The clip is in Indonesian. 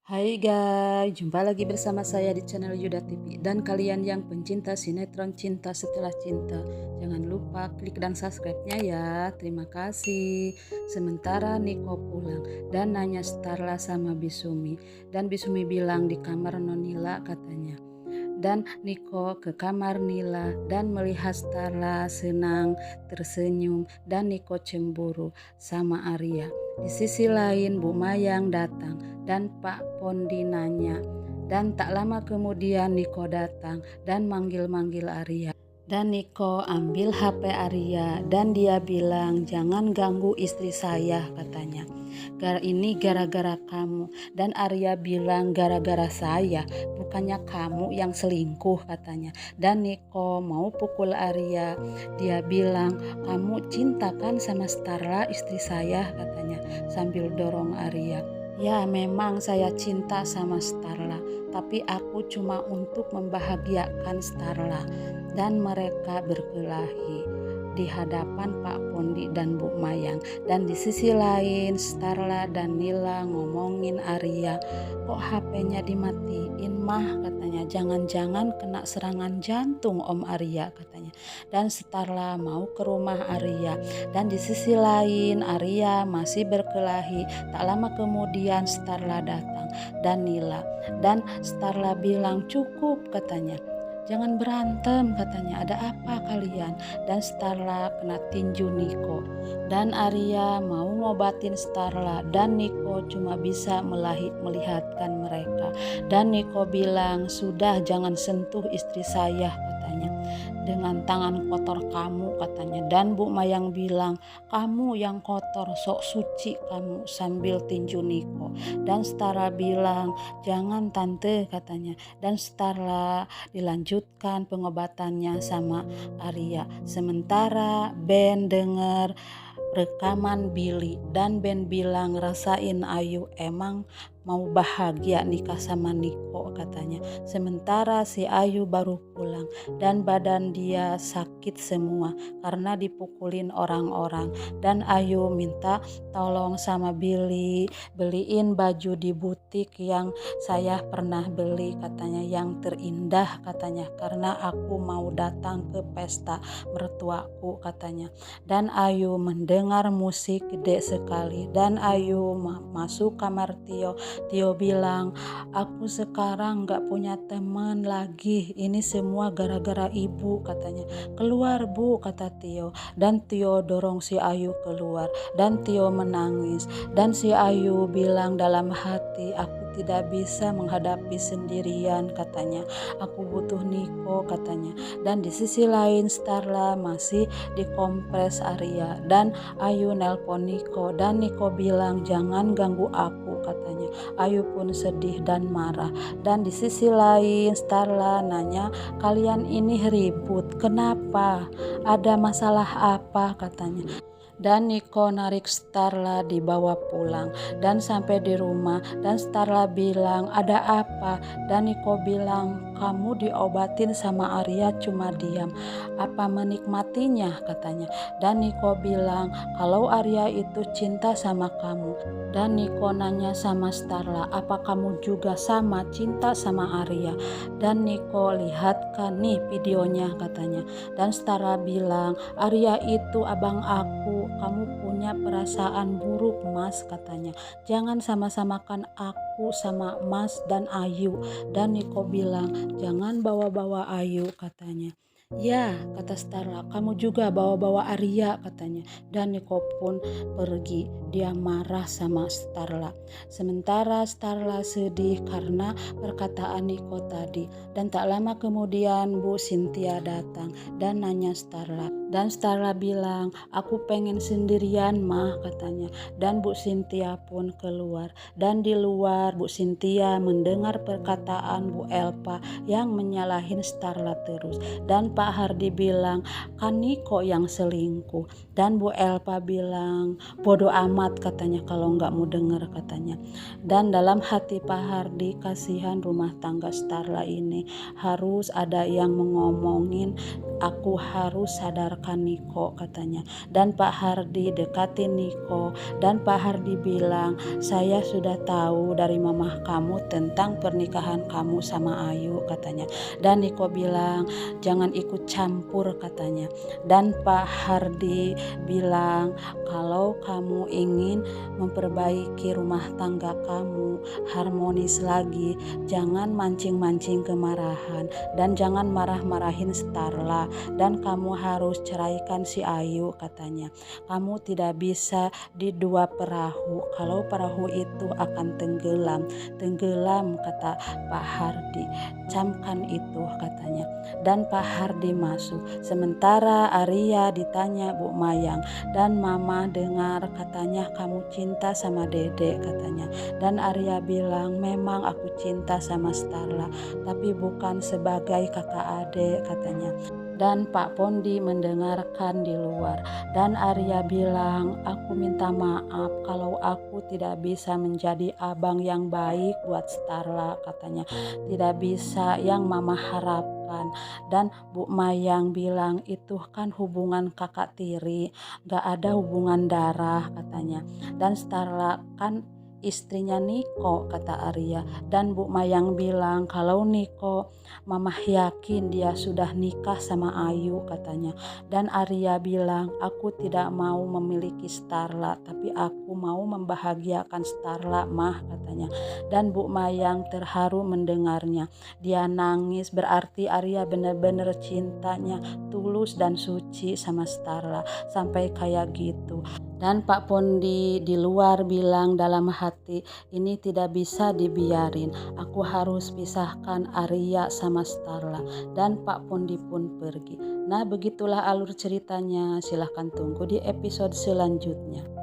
Hai guys, jumpa lagi bersama saya di channel Yuda TV. Dan kalian yang pencinta sinetron Cinta Setelah Cinta, jangan lupa klik dan subscribe-nya ya. Terima kasih. Sementara Niko pulang dan nanya Starla sama Bisumi. Dan Bisumi bilang di kamar Nonila katanya. Dan Niko ke kamar Nila dan melihat Starla senang tersenyum dan Niko cemburu sama Arya. Di sisi lain Bu Mayang datang dan Pak Pondi nanya. Dan tak lama kemudian Niko datang dan manggil-manggil Arya. Dan Niko ambil HP Arya dan dia bilang jangan ganggu istri saya katanya. Ini gara-gara kamu. Dan Arya bilang gara-gara saya, bukannya kamu yang selingkuh katanya. Dan Niko mau pukul Arya. Dia bilang kamu cinta kan sama Starla istri saya katanya sambil dorong Arya. Ya memang saya cinta sama Starla, tapi aku cuma untuk membahagiakan Starla. Dan mereka berkelahi di hadapan Pak Pondi dan Bu Mayang. Dan di sisi lain Starla dan Nila ngomongin Arya, kok HP-nya dimatiin mah katanya, jangan-jangan kena serangan jantung Om Arya katanya. Dan Starla mau ke rumah Arya. Dan di sisi lain Arya masih berkelahi. Tak lama kemudian Starla datang dan Nila. Dan Starla bilang cukup katanya, jangan berantem katanya, ada apa kalian? Dan Starla kena tinju Niko. Dan Arya mau ngobatin Starla dan Niko cuma bisa melihatkan mereka. Dan Niko bilang sudah jangan sentuh istri saya katanya, dengan tangan kotor kamu katanya. Dan Bu Mayang bilang kamu yang kotor, sok suci kamu, sambil tinju Niko. Dan Starla bilang jangan tante katanya. Dan Starla dilanjutkan pengobatannya sama Arya. Sementara Ben dengar rekaman Billy dan Ben bilang rasain Ayu emang mau bahagia nikah sama Niko katanya. Sementara si Ayu baru pulang dan badan dia sakit semua karena dipukulin orang-orang. Dan Ayu minta tolong sama Billy beliin baju di butik yang saya pernah beli katanya, yang terindah katanya, karena aku mau datang ke pesta mertuaku katanya. Dan Ayu mendengar musik gede sekali dan Ayu masuk kamar Tio. Tio bilang aku sekarang gak punya teman lagi, ini semua gara-gara ibu katanya. Keluar Bu kata Tio. Dan Tio dorong si Ayu keluar dan Tio menangis. Dan si Ayu bilang dalam hati, aku tidak bisa menghadapi sendirian katanya, aku butuh Niko katanya. Dan di sisi lain Starla masih dikompres Arya dan Ayu nelpon Niko dan Niko bilang jangan ganggu aku katanya. Ayu pun sedih dan marah. Dan di sisi lain Starla nanya, kalian ini ribut kenapa, ada masalah apa katanya. Dan Niko narik Starla dibawa pulang dan sampai di rumah dan Starla bilang ada apa. Dan Niko bilang kamu diobatin sama Arya cuma diam, apa menikmatinya katanya. Dan Niko bilang kalau Arya itu cinta sama kamu. Dan Niko nanya sama Starla, apa kamu juga sama cinta sama Arya? Dan Niko lihatkan nih videonya katanya. Dan Starla bilang Arya itu abang aku, kamu punya perasaan buruk Mas katanya, jangan sama-samakan aku sama Mas dan Ayu. Dan Niko bilang jangan bawa-bawa Ayu katanya. Ya kata Starla, kamu juga bawa-bawa Arya katanya. Dan Niko pun pergi, dia marah sama Starla. Sementara Starla sedih karena perkataan Niko tadi. Dan tak lama kemudian Bu Cynthia datang dan nanya Starla. Dan Starla bilang aku pengen sendirian mah katanya. Dan Bu Cynthia pun keluar. Dan di luar Bu Cynthia mendengar perkataan Bu Elpa yang menyalahin Starla terus. Dan Pak Hardi bilang kan Niko yang selingkuh. Dan Bu Elpa bilang bodoh amat katanya kalau nggak mau denger katanya. Dan dalam hati Pak Hardi kasihan rumah tangga Starla ini, harus ada yang mengomongin, aku harus sadarkan dekatkan Niko katanya. Dan Pak Hardi dekatin Niko, dan Pak Hardi bilang, saya sudah tahu dari mamah kamu tentang pernikahan kamu sama Ayu katanya. Dan Niko bilang, jangan ikut campur katanya. Dan Pak Hardi bilang, kalau kamu ingin memperbaiki rumah tangga kamu harmonis lagi, jangan mancing-mancing kemarahan dan jangan marah-marahin Starla, dan kamu harus ceraikan si Ayu katanya. Kamu tidak bisa di dua perahu, kalau perahu itu akan tenggelam kata Pak Hardi. Camkan itu katanya. Dan Pak Hardi masuk. Sementara Arya ditanya Bu Mayang, dan mama dengar katanya kamu cinta sama Dede katanya. Dan Arya bilang, memang aku cinta sama Starla, tapi bukan sebagai kakak adik katanya. Dan Pak Pondi mendengarkan di luar. Dan Arya bilang, aku minta maaf kalau aku tidak bisa menjadi abang yang baik buat Starla katanya. Tidak bisa yang mama harapkan. Dan Bu Mayang bilang, itu kan hubungan kakak tiri, gak ada hubungan darah katanya. Dan Starla kan istrinya Niko kata Arya. Dan Bu Mayang bilang, kalau Niko, mama yakin dia sudah nikah sama Ayu katanya. Dan Arya bilang, aku tidak mau memiliki Starla, tapi aku mau membahagiakan Starla mah katanya. Dan Bu Mayang terharu mendengarnya. Dia nangis, berarti Arya benar-benar cintanya tulus dan suci sama Starla sampai kayak gitu. Dan Pak Pondi di luar bilang dalam hati, ini tidak bisa dibiarin, aku harus pisahkan Arya sama Starla. Dan Pak Pondi pun pergi. Nah, begitulah alur ceritanya. Silahkan tunggu di episode selanjutnya.